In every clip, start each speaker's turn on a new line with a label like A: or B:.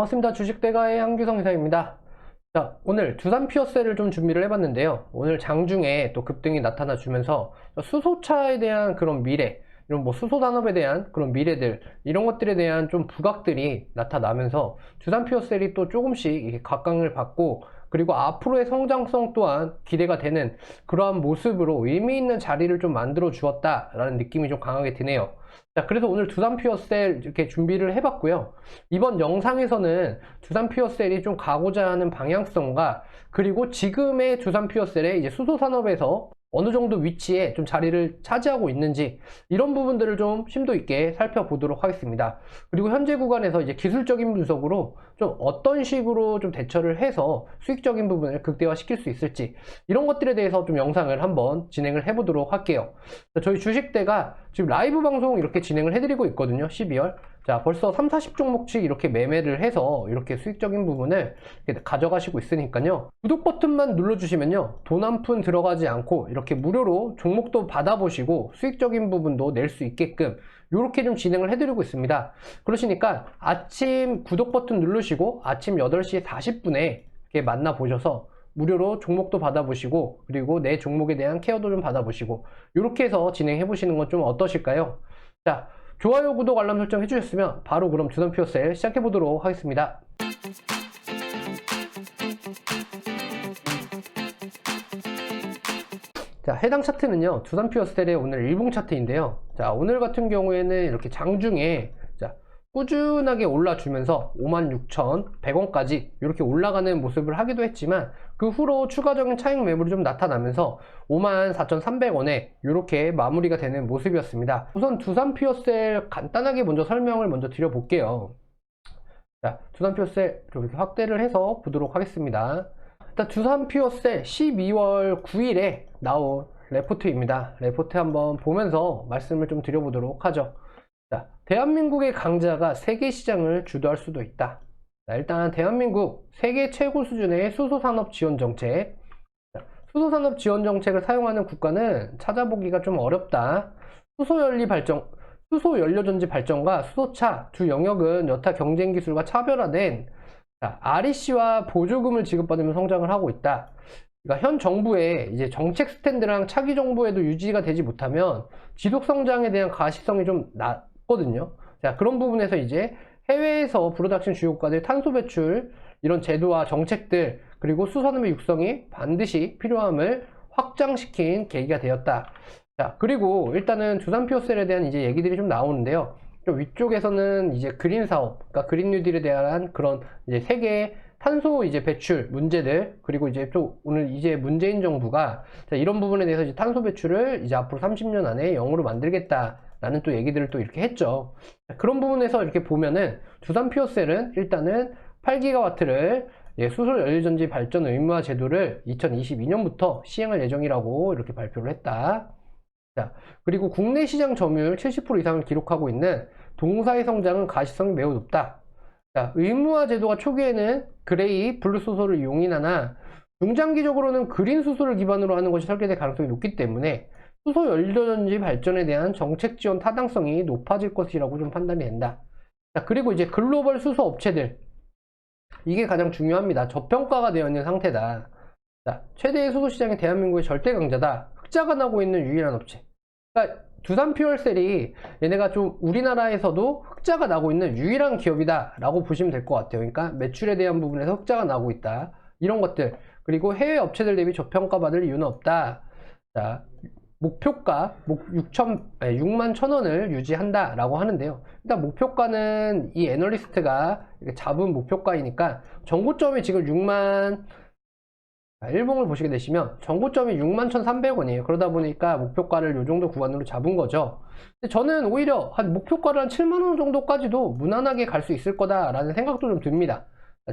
A: 반갑습니다. 주식대가의 한규성 이사입니다. 자, 오늘 두산 피어셀을 좀 준비를 해봤는데요. 오늘 장중에 또 급등이 나타나 주면서 수소차에 대한 그런 미래, 이런 뭐 수소 산업에 대한 그런 미래들, 이런 것들에 대한 좀 부각들이 나타나면서 두산 피어셀이 또 조금씩 이렇게 각광을 받고, 그리고 앞으로의 성장성 또한 기대가 되는 그러한 모습으로 의미 있는 자리를 좀 만들어 주었다라는 느낌이 좀 강하게 드네요. 자, 그래서 오늘 두산 피어셀 이렇게 준비를 해봤고요. 이번 영상에서는 두산 피어셀이 좀 가고자 하는 방향성과, 그리고 지금의 두산 피어셀의 이제 수소 산업에서 어느 정도 위치에 좀 자리를 차지하고 있는지, 이런 부분들을 좀 심도 있게 살펴보도록 하겠습니다. 그리고 현재 구간에서 이제 기술적인 분석으로 좀 어떤 식으로 좀 대처를 해서 수익적인 부분을 극대화시킬 수 있을지, 이런 것들에 대해서 좀 영상을 한번 진행을 해보도록 할게요. 저희 주식대가 지금 라이브 방송 이렇게 진행을 해드리고 있거든요. 12월. 자, 벌써 3, 40종목씩 이렇게 매매를 해서 이렇게 수익적인 부분을 이렇게 가져가시고 있으니까요. 구독 버튼만 눌러주시면요, 돈 한 푼 들어가지 않고 이렇게 무료로 종목도 받아보시고 수익적인 부분도 낼 수 있게끔 이렇게 좀 진행을 해드리고 있습니다. 그러시니까 아침 구독 버튼 누르시고 아침 8시 40분에 이렇게 만나보셔서 무료로 종목도 받아보시고, 그리고 내 종목에 대한 케어도 좀 받아보시고, 이렇게 해서 진행해 보시는 건 좀 어떠실까요? 자, 좋아요, 구독, 알람 설정 해주셨으면 바로 그럼 두산 피어셀 시작해 보도록 하겠습니다. 자, 해당 차트는요, 두산 피어셀의 오늘 일봉 차트인데요. 자, 오늘 같은 경우에는 이렇게 장중에 자, 꾸준하게 올라주면서 56,100원까지 이렇게 올라가는 모습을 하기도 했지만, 그 후로 추가적인 차익 매물이 좀 나타나면서 54,300원에 이렇게 마무리가 되는 모습이었습니다. 우선 두산 피어셀 간단하게 먼저 설명을 먼저 드려볼게요. 자, 두산 피어셀 이렇게 확대를 해서 보도록 하겠습니다. 일단 두산 피어셀 12월 9일에 나온 레포트입니다. 레포트 한번 보면서 말씀을 좀 드려보도록 하죠. 자, 대한민국의 강자가 세계 시장을 주도할 수도 있다. 자, 일단 대한민국 세계 최고 수준의 수소산업 지원 정책. 자, 수소산업 지원 정책을 사용하는 국가는 찾아보기가 좀 어렵다. 수소연료전지 발전과 수소차 두 영역은 여타 경쟁 기술과 차별화된 REC와 보조금을 지급받으며 성장을 하고 있다. 그러니까 현 정부의 이제 정책 스탠드랑 차기 정부에도 유지가 되지 못하면 지속 성장에 대한 가시성이 좀 낮거든요. 자, 그런 부분에서 이제 해외에서 프로덕션 주요 국가들 탄소 배출 이런 제도와 정책들, 그리고 수산업의 육성이 반드시 필요함을 확장시킨 계기가 되었다. 자, 그리고 일단은 두산 피어셀에 대한 이제 얘기들이 좀 나오는데요. 좀 위쪽에서는 이제 그린 사업, 그러니까 그린 뉴딜에 대한 그런 이제 세계 탄소 이제 배출 문제들, 그리고 이제 또 오늘 이제 문재인 정부가 이런 부분에 대해서 이제 탄소 배출을 이제 앞으로 30년 안에 0으로 만들겠다라는 또 얘기들을 또 이렇게 했죠. 그런 부분에서 이렇게 보면은 두산 피어셀은 일단은 8기가와트를 수소 연료전지 발전 의무화 제도를 2022년부터 시행할 예정이라고 이렇게 발표를 했다. 자, 그리고 국내 시장 점유율 70% 이상을 기록하고 있는 동사의 성장은 가시성이 매우 높다. 자, 의무화 제도가 초기에는 그레이, 블루 수소를 용인하나 중장기적으로는 그린 수소를 기반으로 하는 것이 설계될 가능성이 높기 때문에 수소 연료전지 발전에 대한 정책 지원 타당성이 높아질 것이라고 좀 판단이 된다. 자, 그리고 이제 글로벌 수소 업체들, 이게 가장 중요합니다. 저평가가 되어 있는 상태다. 자, 최대의 수소 시장이 대한민국의 절대 강자다. 흑자가 나고 있는 유일한 업체. 그러니까 두산 피어셀이 얘네가 좀 우리나라에서도 흑자가 나고 있는 유일한 기업이다 라고 보시면 될 것 같아요. 그러니까 매출에 대한 부분에서 흑자가 나고 있다, 이런 것들. 그리고 해외 업체들 대비 저평가받을 이유는 없다. 자, 목표가 6만 1,000원을 유지한다 라고 하는데요. 일단 목표가는 이 애널리스트가 잡은 목표가이니까 정고점이 지금 6만, 일봉을 보시게 되시면 정고점이 61,300원이에요. 그러다 보니까 목표가를 이 정도 구간으로 잡은 거죠. 근데 저는 오히려 한 목표가를 한 7만원 정도까지도 무난하게 갈 수 있을 거다라는 생각도 좀 듭니다.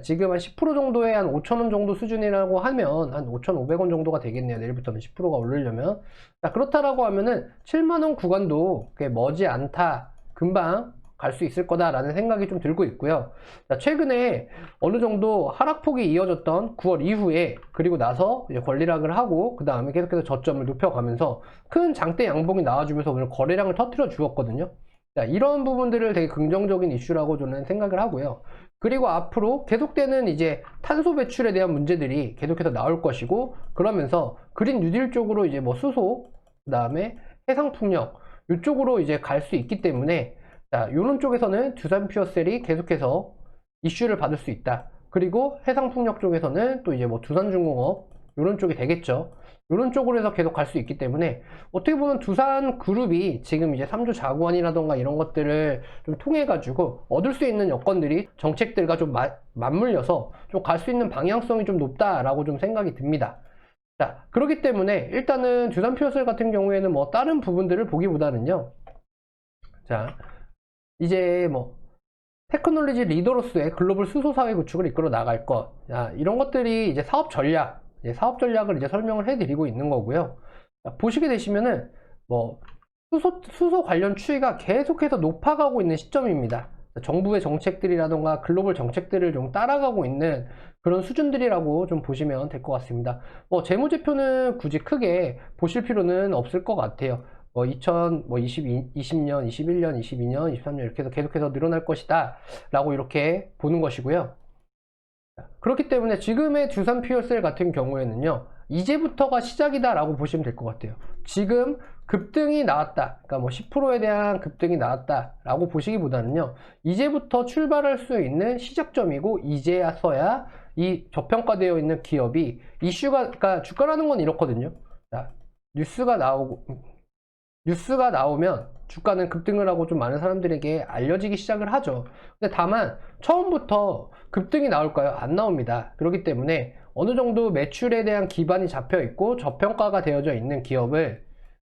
A: 지금 한 10% 정도의 한 5,000원 정도 수준이라고 하면 한 5,500원 정도가 되겠네요. 내일부터는 10%가 오르려면. 자, 그렇다라고 하면은 7만원 구간도 머지 않다, 금방 갈 수 있을 거다라는 생각이 좀 들고 있고요. 자, 최근에 어느 정도 하락폭이 이어졌던 9월 이후에, 그리고 나서 이제 권리락을 하고 그 다음에 계속해서 저점을 높여가면서 큰 장대 양봉이 나와주면서 오늘 거래량을 터뜨려 주었거든요. 자, 이런 부분들을 되게 긍정적인 이슈라고 저는 생각을 하고요. 그리고 앞으로 계속되는 이제 탄소 배출에 대한 문제들이 계속해서 나올 것이고, 그러면서 그린 뉴딜 쪽으로 이제 뭐 수소, 그 다음에 해상풍력 이쪽으로 이제 갈 수 있기 때문에, 자, 요런 쪽에서는 두산 퓨어셀이 계속해서 이슈를 받을 수 있다. 그리고 해상풍력 쪽에서는 또 이제 뭐 두산중공업 요런 쪽이 되겠죠. 요런 쪽으로 해서 계속 갈 수 있기 때문에, 어떻게 보면 두산 그룹이 지금 이제 3조 자구안이라던가 이런 것들을 좀 통해 가지고 얻을 수 있는 여건들이 정책들과 좀 맞물려서 좀 갈 수 있는 방향성이 좀 높다라고 좀 생각이 듭니다. 자, 그렇기 때문에 일단은 두산 퓨어셀 같은 경우에는 뭐 다른 부분들을 보기보다는요, 자, 이제 뭐 테크놀로지 리더로서의 글로벌 수소 사회 구축을 이끌어 나갈 것, 자, 이런 것들이 이제 사업 전략을 이제 설명을 해드리고 있는 거고요. 자, 보시게 되시면은 뭐 수소 관련 추이가 계속해서 높아가고 있는 시점입니다. 정부의 정책들이라던가 글로벌 정책들을 좀 따라가고 있는 그런 수준들이라고 좀 보시면 될 것 같습니다. 뭐 재무제표는 굳이 크게 보실 필요는 없을 것 같아요. 뭐 2020년, 21년, 22년, 23년 이렇게 해서 계속해서 늘어날 것이다 라고 이렇게 보는 것이고요. 그렇기 때문에 지금의 두산 퓨어셀 같은 경우에는요, 이제부터가 시작이다 라고 보시면 될 것 같아요. 지금 급등이 나왔다, 그러니까 뭐 10%에 대한 급등이 나왔다 라고 보시기보다는요, 이제부터 출발할 수 있는 시작점이고, 이제야서야 이 저평가되어 있는 기업이 이슈가, 그러니까 주가라는 건 이렇거든요. 자, 뉴스가 나오면 주가는 급등을 하고 좀 많은 사람들에게 알려지기 시작을 하죠. 근데 다만 처음부터 급등이 나올까요? 안 나옵니다. 그렇기 때문에 어느 정도 매출에 대한 기반이 잡혀 있고 저평가가 되어져 있는 기업을,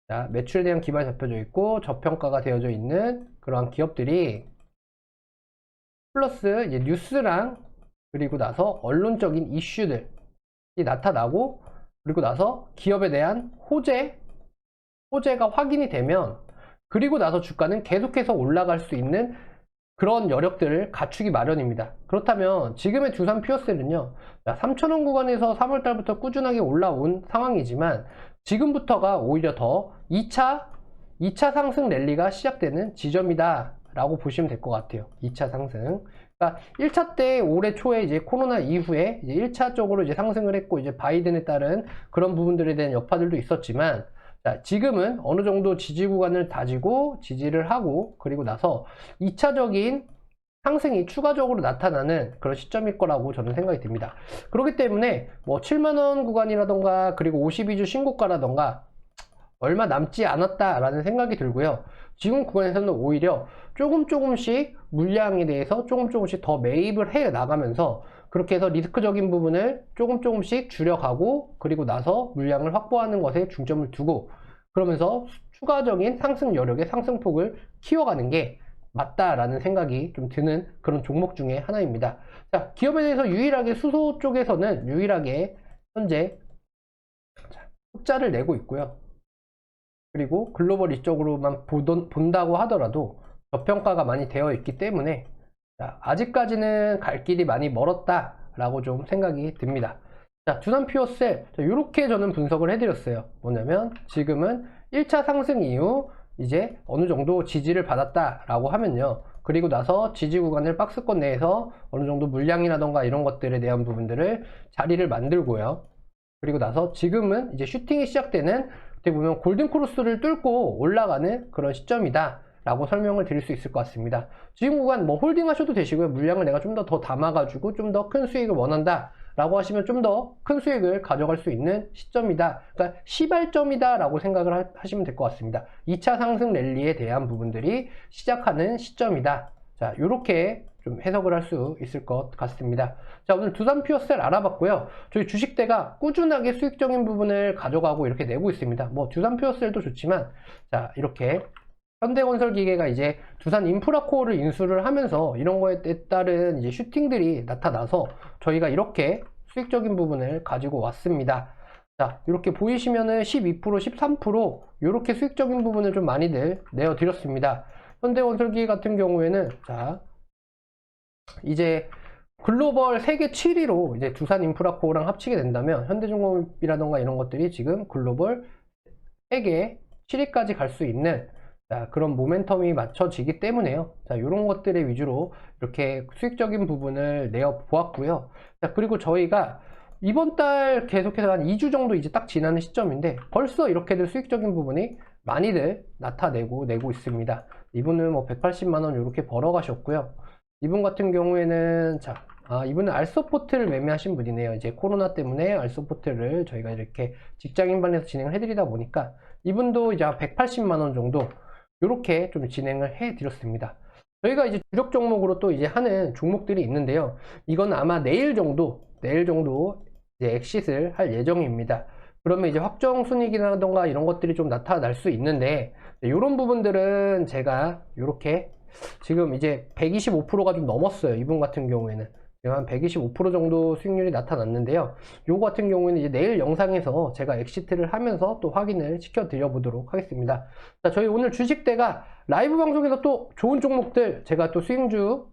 A: 자, 매출에 대한 기반이 잡혀져 있고 저평가가 되어져 있는 그러한 기업들이 플러스 이제 뉴스랑 그리고 나서 언론적인 이슈들이 나타나고, 그리고 나서 기업에 대한 호재가 확인이 되면, 그리고 나서 주가는 계속해서 올라갈 수 있는 그런 여력들을 갖추기 마련입니다. 그렇다면 지금의 두산 퓨어셀은요, 3,000원 구간에서 3월달부터 꾸준하게 올라온 상황이지만 지금부터가 오히려 더 2차 상승 랠리가 시작되는 지점이다 라고 보시면 될 것 같아요. 2차 상승. 그러니까 1차 때 올해 초에 이제 코로나 이후에 이제 1차 쪽으로 이제 상승을 했고, 이제 바이든에 따른 그런 부분들에 대한 여파들도 있었지만, 자, 지금은 어느 정도 지지 구간을 다지고 지지를 하고, 그리고 나서 2차적인 상승이 추가적으로 나타나는 그런 시점일 거라고 저는 생각이 듭니다. 그렇기 때문에 뭐 7만원 구간이라던가 그리고 52주 신고가라던가 얼마 남지 않았다라는 생각이 들고요. 지금 구간에서는 오히려 조금씩 물량에 대해서 조금씩 더 매입을 해 나가면서, 그렇게 해서 리스크적인 부분을 조금씩 줄여가고, 그리고 나서 물량을 확보하는 것에 중점을 두고, 그러면서 추가적인 상승 여력의 상승폭을 키워가는 게 맞다라는 생각이 좀 드는 그런 종목 중에 하나입니다. 자, 기업에 대해서 유일하게 수소 쪽에서는 유일하게 현재 흑자를 내고 있고요. 그리고 글로벌 이쪽으로만 본다고 하더라도 저평가가 많이 되어 있기 때문에, 자, 아직까지는 갈 길이 많이 멀었다 라고 좀 생각이 듭니다. 자, 두산 퓨어셀 이렇게 저는 분석을 해드렸어요. 뭐냐면 지금은 1차 상승 이후 이제 어느 정도 지지를 받았다 라고 하면요, 그리고 나서 지지 구간을 박스권 내에서 어느 정도 물량이라던가 이런 것들에 대한 부분들을 자리를 만들고요, 그리고 나서 지금은 이제 슈팅이 시작되는, 어떻게 보면 골든크로스를 뚫고 올라가는 그런 시점이다 라고 설명을 드릴 수 있을 것 같습니다. 지금 구간 뭐 홀딩 하셔도 되시고요, 물량을 내가 좀 더 담아가지고 좀 더 큰 수익을 원한다 라고 하시면 좀 더 큰 수익을 가져갈 수 있는 시점이다, 그러니까 시발점이다 라고 생각을 하시면 될 것 같습니다. 2차 상승 랠리에 대한 부분들이 시작하는 시점이다. 자, 요렇게 좀 해석을 할 수 있을 것 같습니다. 자, 오늘 두산 퓨어셀 알아봤고요. 저희 주식대가 꾸준하게 수익적인 부분을 가져가고 이렇게 내고 있습니다. 뭐 두산 퓨어셀도 좋지만, 자, 이렇게 현대건설기계가 이제 두산 인프라코어를 인수를 하면서 이런 거에 따른 이제 슈팅들이 나타나서 저희가 이렇게 수익적인 부분을 가지고 왔습니다. 자, 이렇게 보이시면은 12%, 13% 이렇게 수익적인 부분을 좀 많이들 내어드렸습니다. 현대건설기계 같은 경우에는, 자, 이제 글로벌 세계 7위로 이제 두산 인프라코어랑 합치게 된다면 현대중공업이라던가 이런 것들이 지금 글로벌 세계 7위까지 갈 수 있는 자, 그런 모멘텀이 맞춰지기 때문에요. 자, 이런 것들의 위주로 이렇게 수익적인 부분을 내어 보았고요. 자, 그리고 저희가 이번 달 계속해서 한 2주 정도 이제 딱 지나는 시점인데 벌써 이렇게들 수익적인 부분이 많이들 나타내고 있습니다. 이분은 뭐 180만 원 이렇게 벌어 가셨고요. 이분 같은 경우에는 자, 이분은 알서포트를 매매하신 분이네요. 이제 코로나 때문에 알서포트를 저희가 이렇게 직장인반에서 진행을 해드리다 보니까 이분도 이제 180만 원 정도 이렇게 좀 진행을 해 드렸습니다. 저희가 이제 주력 종목으로 또 이제 하는 종목들이 있는데요. 이건 아마 내일 정도 이제 엑싯을 할 예정입니다. 그러면 이제 확정 순이익이라던가 이런 것들이 좀 나타날 수 있는데, 이런 부분들은 제가 이렇게 지금 이제 125%가 좀 넘었어요. 이분 같은 경우에는. 한 125% 정도 수익률이 나타났는데요. 요거 같은 경우에는 이제 내일 영상에서 제가 엑시트를 하면서 또 확인을 시켜 드려 보도록 하겠습니다. 자, 저희 오늘 주식대가 라이브 방송에서 또 좋은 종목들, 제가 또 수익주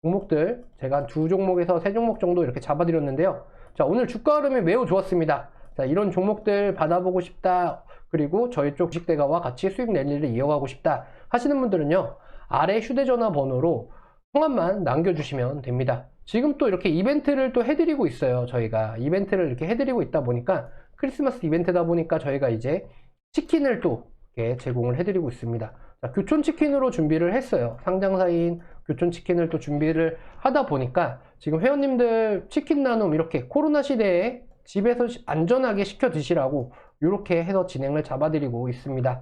A: 종목들, 제가 한 2종목에서 3종목 정도 이렇게 잡아 드렸는데요. 자, 오늘 주가 흐름이 매우 좋았습니다. 자, 이런 종목들 받아보고 싶다. 그리고 저희 쪽 주식대가와 같이 수익 랠리를 이어가고 싶다 하시는 분들은요, 아래 휴대전화 번호로 성함만 남겨주시면 됩니다. 지금 또 이렇게 이벤트를 또 해드리고 있어요. 저희가 이벤트를 이렇게 해드리고 있다 보니까 크리스마스 이벤트다 보니까 저희가 이제 치킨을 또 이렇게 제공을 해드리고 있습니다. 자, 교촌치킨으로 준비를 했어요. 상장사인 교촌치킨을 또 준비를 하다 보니까 지금 회원님들 치킨 나눔 이렇게 코로나 시대에 집에서 안전하게 시켜 드시라고 이렇게 해서 진행을 잡아드리고 있습니다.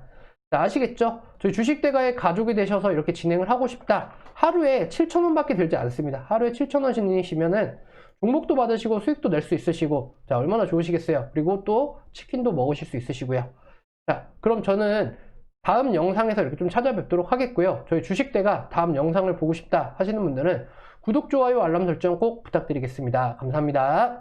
A: 자, 아시겠죠? 저희 주식대가의 가족이 되셔서 이렇게 진행을 하고 싶다. 하루에 7,000원 밖에 들지 않습니다. 하루에 7,000원씩이시면은 종목도 받으시고 수익도 낼 수 있으시고, 자, 얼마나 좋으시겠어요? 그리고 또 치킨도 먹으실 수 있으시고요. 자, 그럼 저는 다음 영상에서 이렇게 좀 찾아뵙도록 하겠고요. 저희 주식대가 다음 영상을 보고 싶다 하시는 분들은 구독, 좋아요, 알람 설정 꼭 부탁드리겠습니다. 감사합니다.